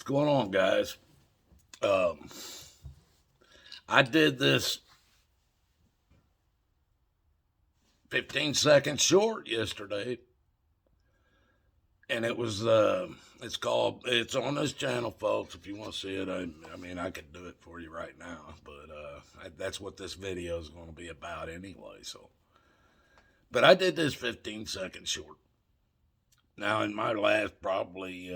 going on, guys? I did this 15-second short yesterday, and it's on this channel, folks. If you want to see it, I could do it for you right now, but that's what this video is going to be about anyway. But I did this 15-second short. Now, in my last probably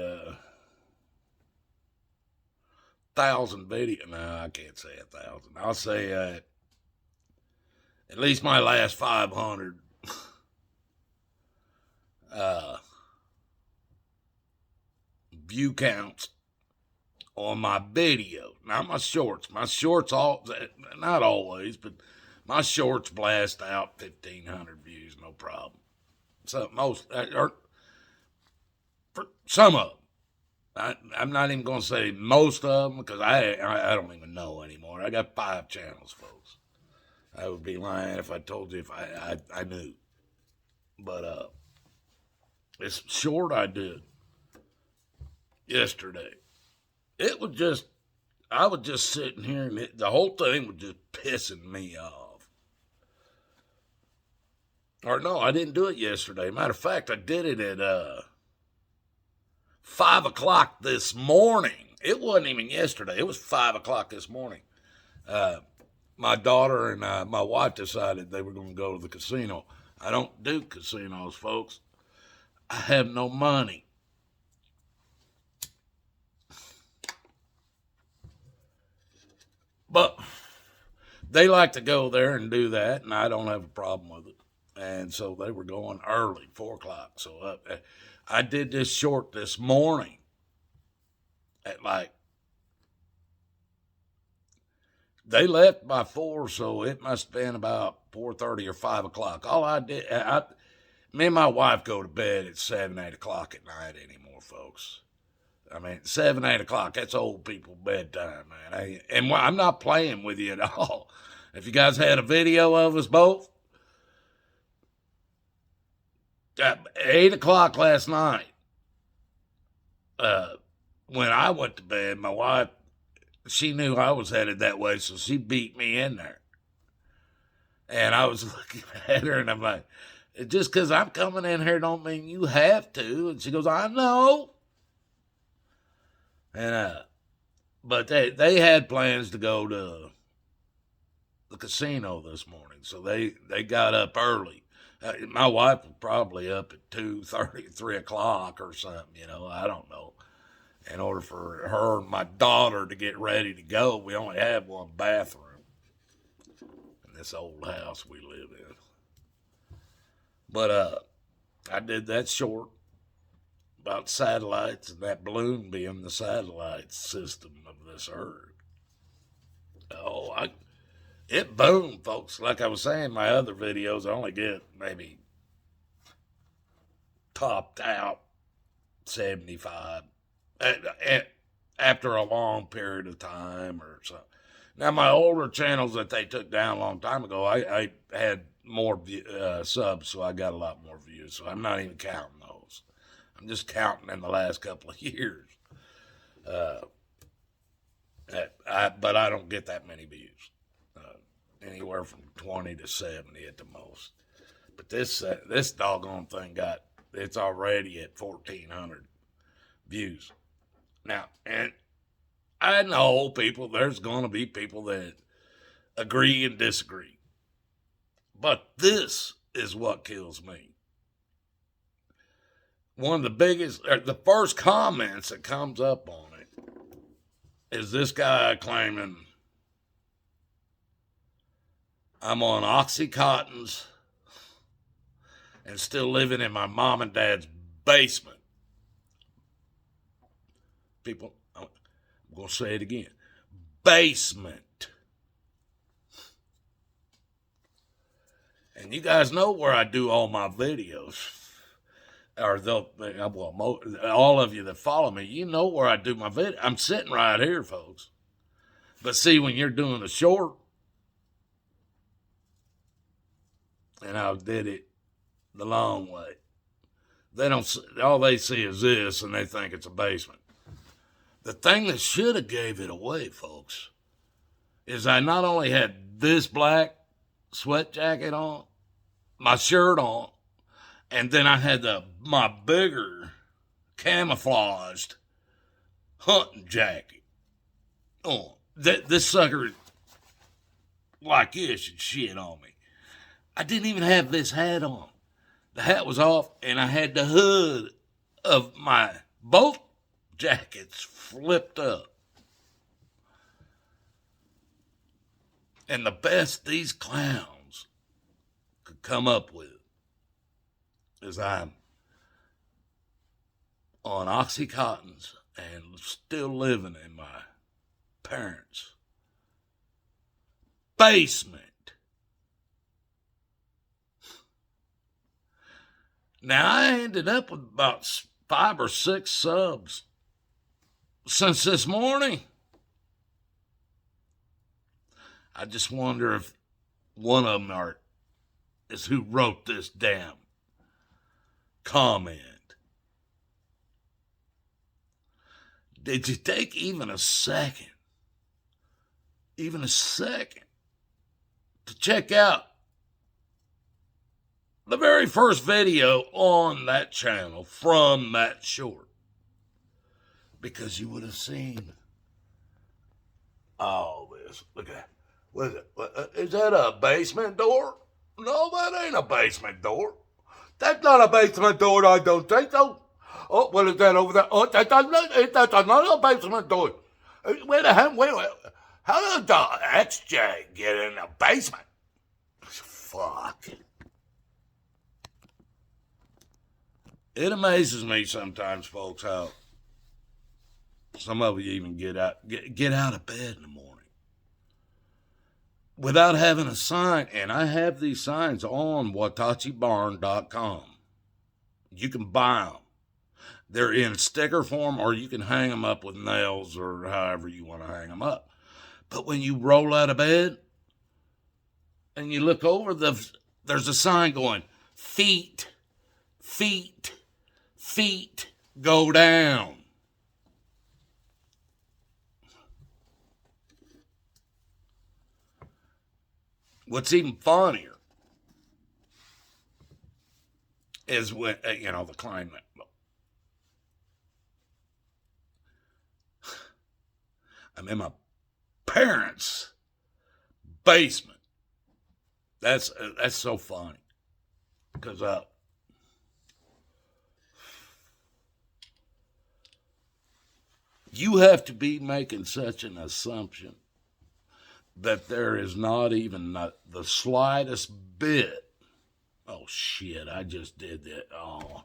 1,000 video. No, I can't say 1,000. I'll say at least my last 500 view counts on my video, not my shorts. My shorts not always, but my shorts blast out 1,500 views, no problem. So for some of them. I'm not even going to say most of them because I don't even know anymore. I got 5 channels, folks. I would be lying if I told you if I knew. But this short I did yesterday, I was just sitting here and the whole thing was just pissing me off. Or no, I didn't do it yesterday. Matter of fact, I did it at 5 o'clock this morning. It wasn't even yesterday. It was 5 o'clock this morning. My daughter and my wife decided they were going to go to the casino. I don't do casinos, folks. I have no money. But they like to go there and do that, and I don't have a problem with it. And so they were going early, 4 o'clock. So I did this short this morning at they left by 4, so it must have been about 4:30 or 5 o'clock. All I did, me and my wife go to bed at 7, 8 o'clock at night anymore, folks. 7, 8 o'clock, that's old people bedtime, man. And I'm not playing with you at all. If you guys had a video of us both, at 8 o'clock last night, when I went to bed, my wife, she knew I was headed that way, so she beat me in there. And I was looking at her, and I'm like, just because I'm coming in here don't mean you have to. And she goes, I know. And but they had plans to go to the casino this morning, so they got up early. My wife was probably up at 2:30, 3 o'clock or something, I don't know. In order for her and my daughter to get ready to go, we only have one bathroom in this old house we live in. But I did that short about satellites and that balloon being the satellite system of this earth. It boomed, folks. Like I was saying, my other videos, I only get maybe topped out 75 after a long period of time or something. Now, my older channels that they took down a long time ago, I had more subs, so I got a lot more views. So I'm not even counting those. I'm just counting in the last couple of years. But I don't get that many views. Anywhere from 20 to 70 at the most. But this doggone thing it's already at 1,400 views. Now, and I know there's going to be people that agree and disagree. But this is what kills me. One of the first comments that comes up on it is this guy claiming I'm on Oxycontins and still living in my mom and dad's basement. People, I'm going to say it again. Basement. And you guys know where I do all my videos. All of you that follow me, you know where I do my video. I'm sitting right here, folks. But see, when you're doing a short, and I did it the long way, all they see is this, and they think it's a basement. The thing that should have gave it away, folks, is I not only had this black sweat jacket on, my shirt on, and then I had my bigger camouflaged hunting jacket on. This sucker like this and shit on me. I didn't even have this hat on. The hat was off, and I had the hood of my both jackets flipped up. And the best these clowns could come up with is I'm on Oxycontins and still living in my parents' basement. Now, I ended up with about 5 or 6 subs since this morning. I just wonder if one of them is who wrote this damn comment. Did you take even a second to check out the very first video on that channel from that short? Because you would have seen all this. Look at that. What is it? Is that a basement door? No, that ain't a basement door. That's not a basement door, I don't think so. Oh, what is that over there? Oh, that's not a basement door. Wait a minute. How did the XJ get in the basement? Fuck. It amazes me sometimes, folks, how some of you even get out of bed in the morning without having a sign. And I have these signs on WatachiBarn.com. You can buy them. They're in sticker form, or you can hang them up with nails or however you want to hang them up. But when you roll out of bed and you look over, there's a sign going, feet go down. What's even funnier is when, the climate. I'm in my parents' basement. That's so funny. Because you have to be making such an assumption that there is not even the slightest bit. Oh, shit, I just did that. Oh,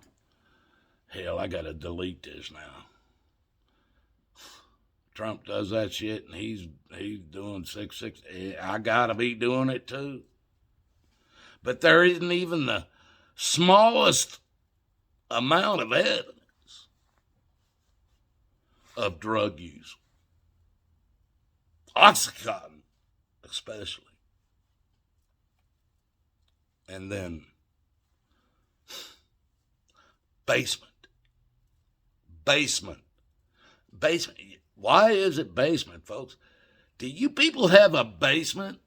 hell, I got to delete this now. Trump does that shit, and he's doing 660. I got to be doing it, too. But there isn't even the smallest amount of evidence of drug use. Oxycontin, especially. And then basement. Why is it basement, folks? Do you people have a basement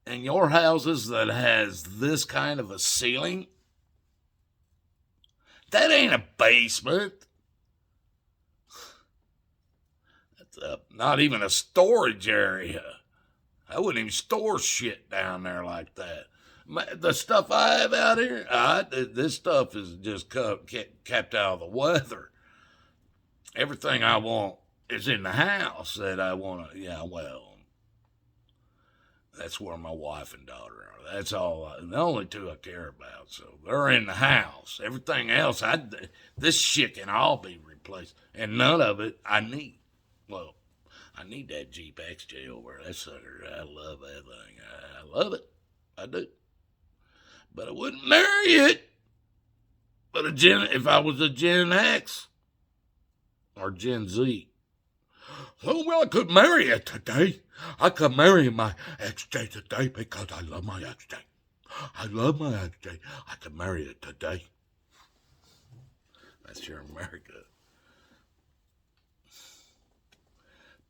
in your houses that has this kind of a ceiling? That ain't a basement. That's not even a storage area. I wouldn't even store shit down there like that. The stuff I have out here, this stuff is just kept out of the weather. Everything I want is in the house that I want to, that's where my wife and daughter are. That's all, the only two I care about. So they're in the house. Everything else, this shit can all be replaced. And none of it I need. Well, I need that Jeep XJ over there. That sucker, I love that thing. I love it. I do. But I wouldn't marry it. But if I was a Gen X or Gen Z. Oh, well, I could marry it today. I could marry my XJ today because I love my XJ. I love my XJ. I could marry it today. That's your America.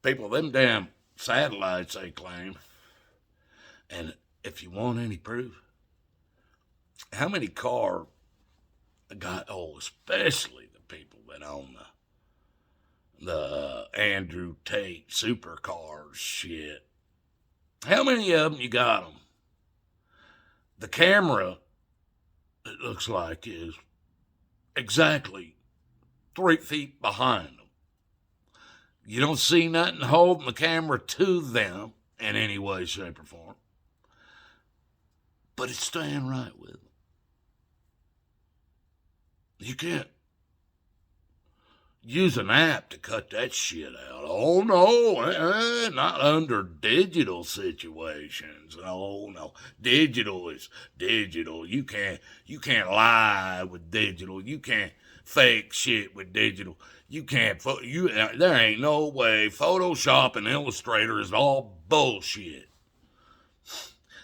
People, them damn satellites they claim. And if you want any proof, how many car got, especially the people that own the Andrew Tate supercars shit. How many of them you got them? The camera, it looks like, is exactly 3 feet behind them. You don't see nothing holding the camera to them in any way, shape, or form. But it's staying right with them. You can't use an app to cut that shit out. Oh, no, not under digital situations. Oh, no. Digital is digital. You can't lie with digital. You can't fake shit with digital. You can't, there ain't no way. Photoshop and Illustrator is all bullshit.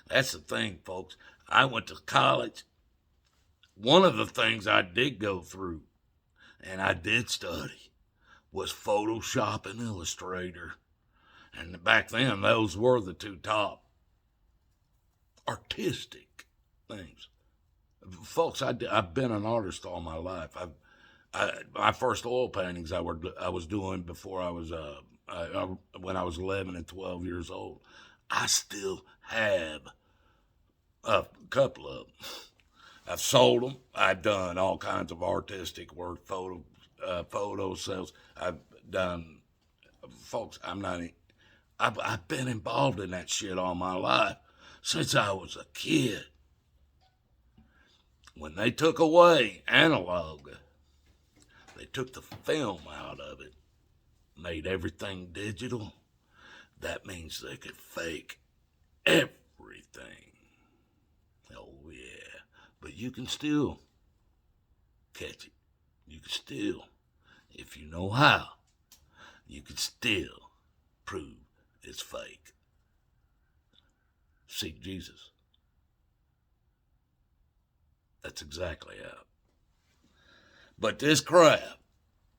That's the thing, folks. I went to college. One of the things I did go through, and I did study, was Photoshop and Illustrator. And back then, those were the two top artistic things. Folks, I've been an artist all my life. My first oil paintings I was doing before I was when I was 11 and 12 years old. I still have a couple of them. I've sold them. I've done all kinds of artistic work, photo sales. I've done, folks. I've been involved in that shit all my life since I was a kid. When they took away analog, they took the film out of it, made everything digital. That means they could fake everything. Oh, yeah. But you can still catch it. You can still, if you know how, you can still prove it's fake. Seek Jesus. That's exactly how. But this crap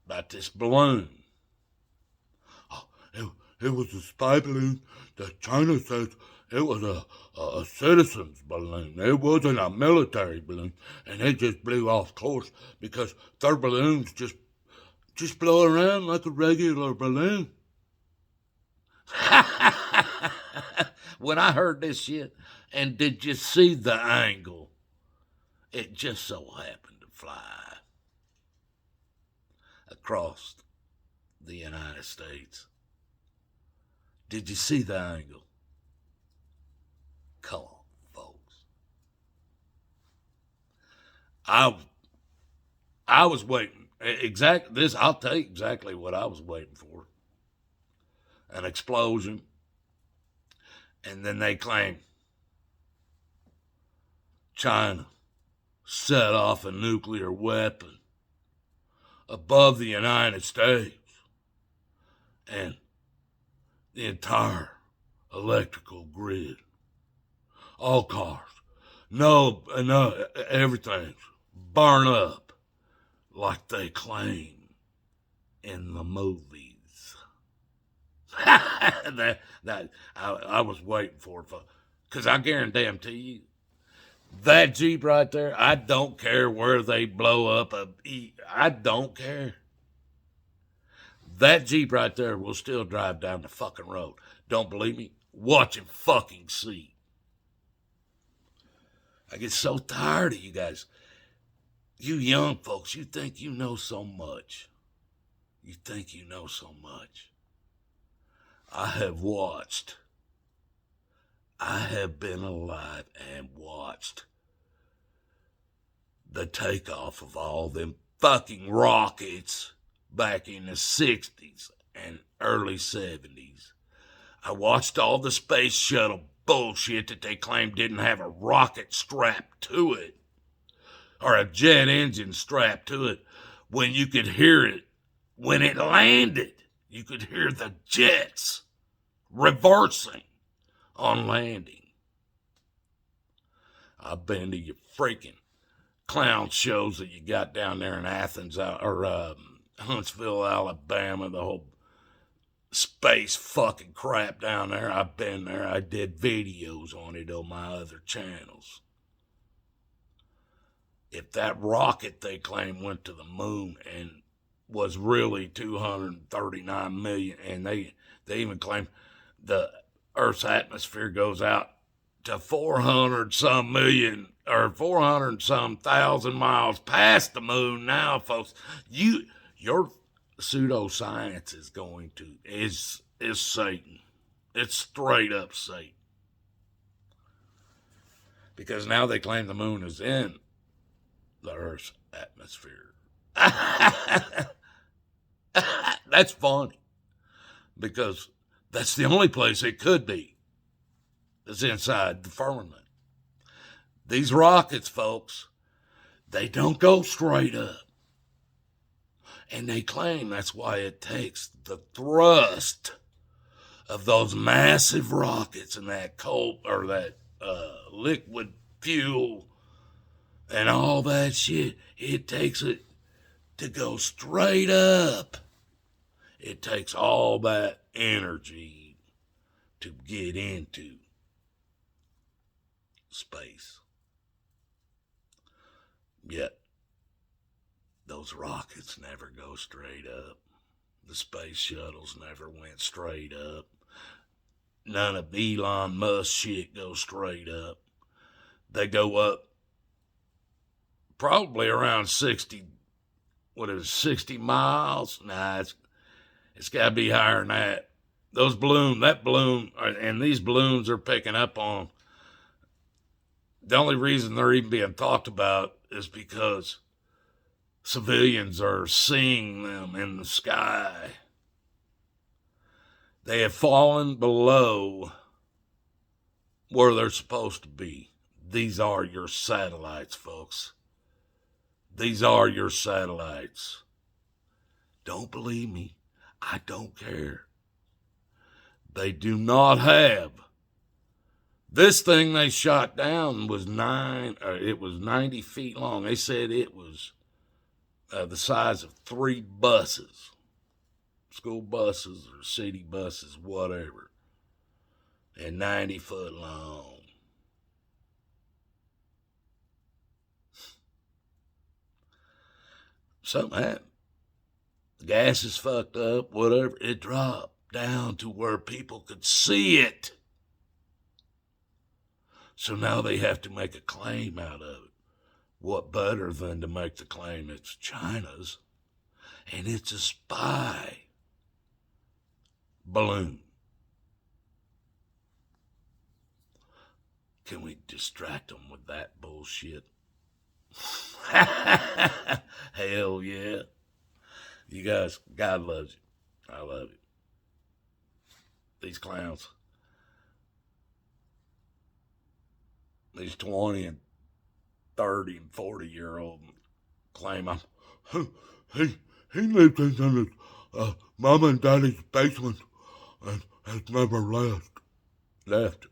about this balloon, it was a spy balloon that China says it was a citizen's balloon. It wasn't a military balloon, and it just blew off course because their balloons just blow around like a regular balloon. When I heard this shit, and did you see the angle? It just so happened to fly across the United States. Did you see the angle? Come on, folks. I was waiting. I'll tell you exactly what I was waiting for. An explosion. And then they claim China set off a nuclear weapon above the United States, and the entire electrical grid, all cars, no, everything's burn up like they claim in the movies. I was waiting for it, because I guarantee you, that Jeep right there, I don't care where they blow up I don't care. That Jeep right there will still drive down the fucking road. Don't believe me? Watch and fucking see. I get so tired of you guys. You young folks, you think you know so much. You think you know so much. I have watched. I have been alive and watched the takeoff of all them fucking rockets back in the 60s and early 70s. I watched all the space shuttle bullshit that they claimed didn't have a rocket strapped to it or a jet engine strapped to it, when you could hear it when it landed. You could hear the jets reversing on landing. I've been to your freaking clown shows that you got down there in Athens or Huntsville, Alabama, the whole space fucking crap down there. I've been there. I did videos on it on my other channels. If that rocket they claim went to the moon and was really 239 million, and they even claim the Earth's atmosphere goes out to 400 some million or 400 some thousand miles past the moon now, folks. Your pseudoscience is Satan. It's straight up Satan. Because now they claim the moon is in the Earth's atmosphere. That's funny. Because that's the only place it could be. It's inside the firmament. These rockets, folks, they don't go straight up. And they claim that's why it takes the thrust of those massive rockets and that liquid fuel and all that shit. It takes it to go straight up. It takes all that energy to get into space. Yet, those rockets never go straight up. The space shuttles never went straight up. None of Elon Musk shit goes straight up. They go up probably around 60 miles? Nah, it's got to be higher than that. That balloon, and these balloons are picking up on. The only reason they're even being talked about is because civilians are seeing them in the sky. They have fallen below where they're supposed to be. These are your satellites, folks. These are your satellites. Don't believe me. I don't care. They do not have. This thing they shot down was 90 feet long. They said it was the size of 3 buses. School buses or city buses, whatever. And 90 foot long. Something happened. The gas is fucked up, whatever. It dropped down to where people could see it. So now they have to make a claim out of it. What better than to make the claim it's China's, and it's a spy balloon. Can we distract them with that bullshit? Hell yeah. You guys, God loves you. I love you. These clowns. These 20 and 30 and 40-year-old claim he lived in his mama and daddy's basement and has never left.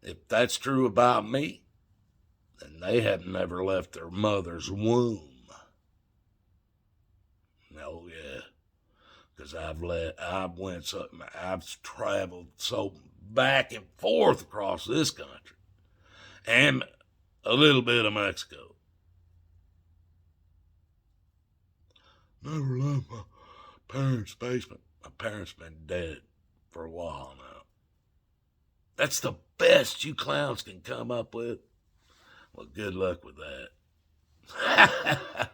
If that's true about me, then they have never left their mother's womb. Oh yeah, because I've traveled so back and forth across this country, and a little bit of Mexico. Never left my parents' basement. My parents been dead for a while now. That's the best you clowns can come up with. Well, good luck with that.